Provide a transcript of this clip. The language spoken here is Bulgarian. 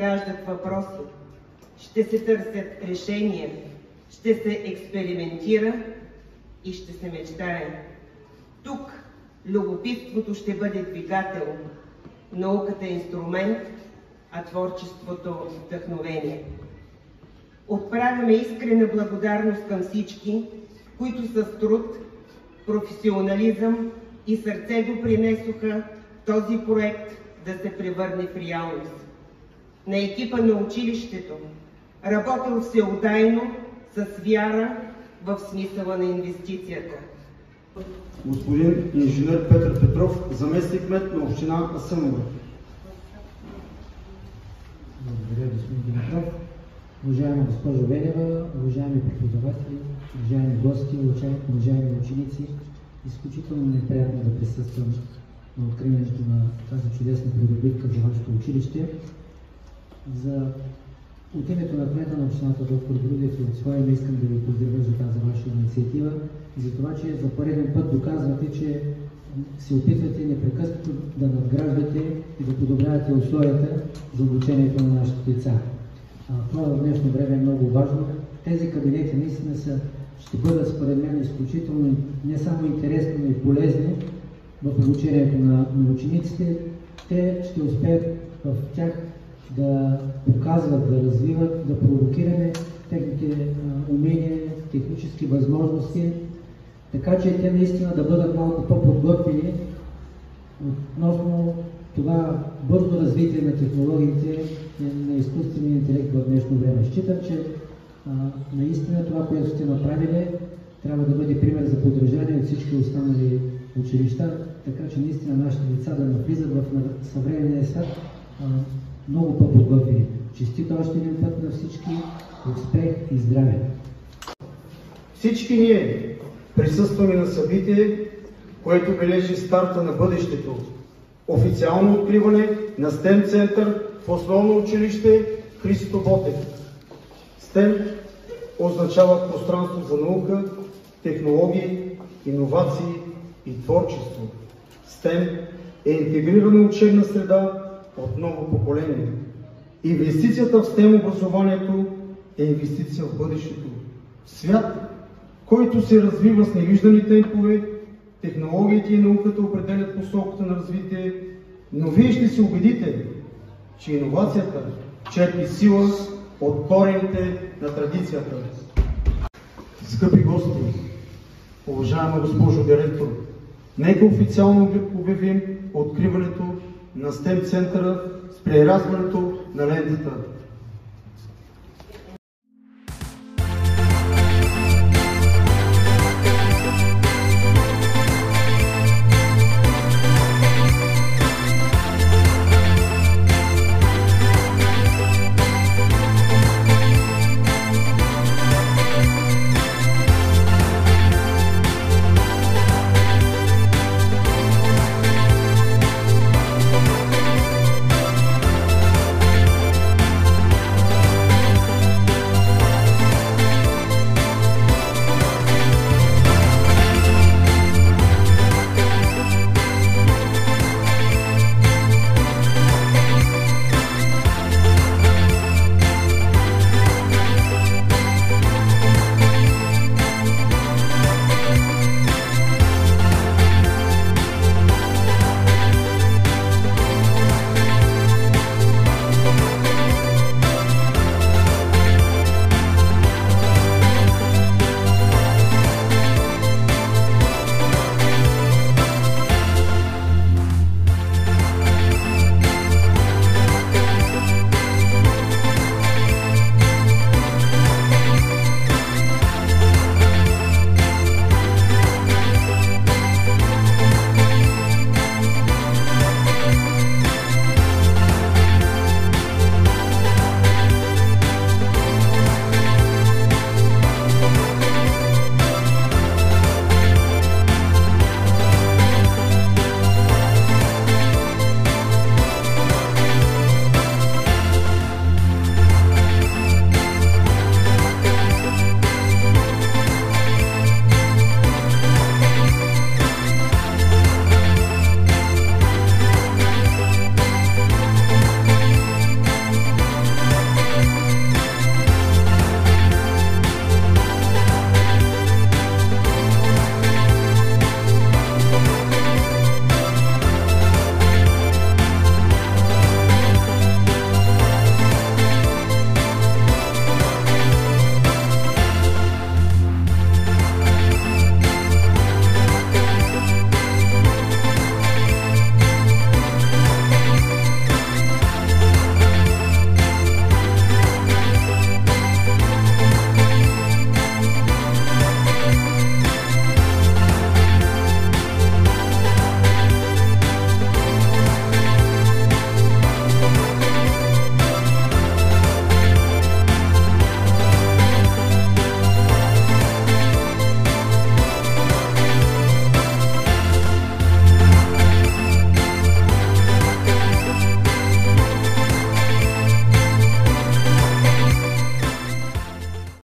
раждат въпроси, ще се търсят решения, ще се експериментира и ще се мечтае. Тук любопитството ще бъде двигател, науката е инструмент, а творчеството – вдъхновение. Отправяме искрена благодарност към всички, които с труд, професионализъм и сърце допринесоха този проект да се превърне в реалност. На екипа на училището, работил всеотдайно с вяра в смисъла на инвестицията. Господин инженер Петър Петров, заместник-кмет на община Асеновград. Благодаря, господин Димитров. Уважаема госпожо Велева, уважаеми преподаватели, уважаеми гости, уважаеми ученици, изключително ми е приятно да присъствам на откриването на тази чудесна придобивка за вашето училище. От името на кмета на общината доктор Грудев и от своя име искам да ви поздравя за тази ваша инициатива и за това, че за пореден път доказвате, че се опитвате непрекъснато да надграждате и да подобрявате условията за обучението на нашите деца. Това в днешно време е много важно. Тези кабинети наистина ще бъдат според мен изключително не само интересни, но и полезни в обучението на учениците. Те ще успеят в тях да показват, да развиват, да провокираме техните умения, технически възможности, така че те наистина да бъдат малко по-подготвени относно това бързо развитие на технологиите на изкуствения интелект в днешно време. Считам, че наистина това, което сте направили, трябва да бъде пример за подражание от всички останали училища, така че наистина нашите деца да навлизат в съвременния свят много по-подготвени. Честито още един път на всички, успех и здраве! Всички ние присъстваме на събитие, което бележи старта на бъдещето. Официално откриване на STEM център в основно училище Христо Ботев. STEM означава пространство за наука, технологии, иновации и творчество. STEM е интегрирана учебна среда от ново поколение. Инвестицията в STEM образованието е инвестиция в бъдещето. В свят, който се развива с невиждани темпове, технологиите и науката определят посоката на развитие, но вие ще се убедите, че иновацията черпи сила от корените на традицията. Скъпи гости, уважаема госпожо директор, нека официално обявим откриването на STEM центъра с прерязването на лентата.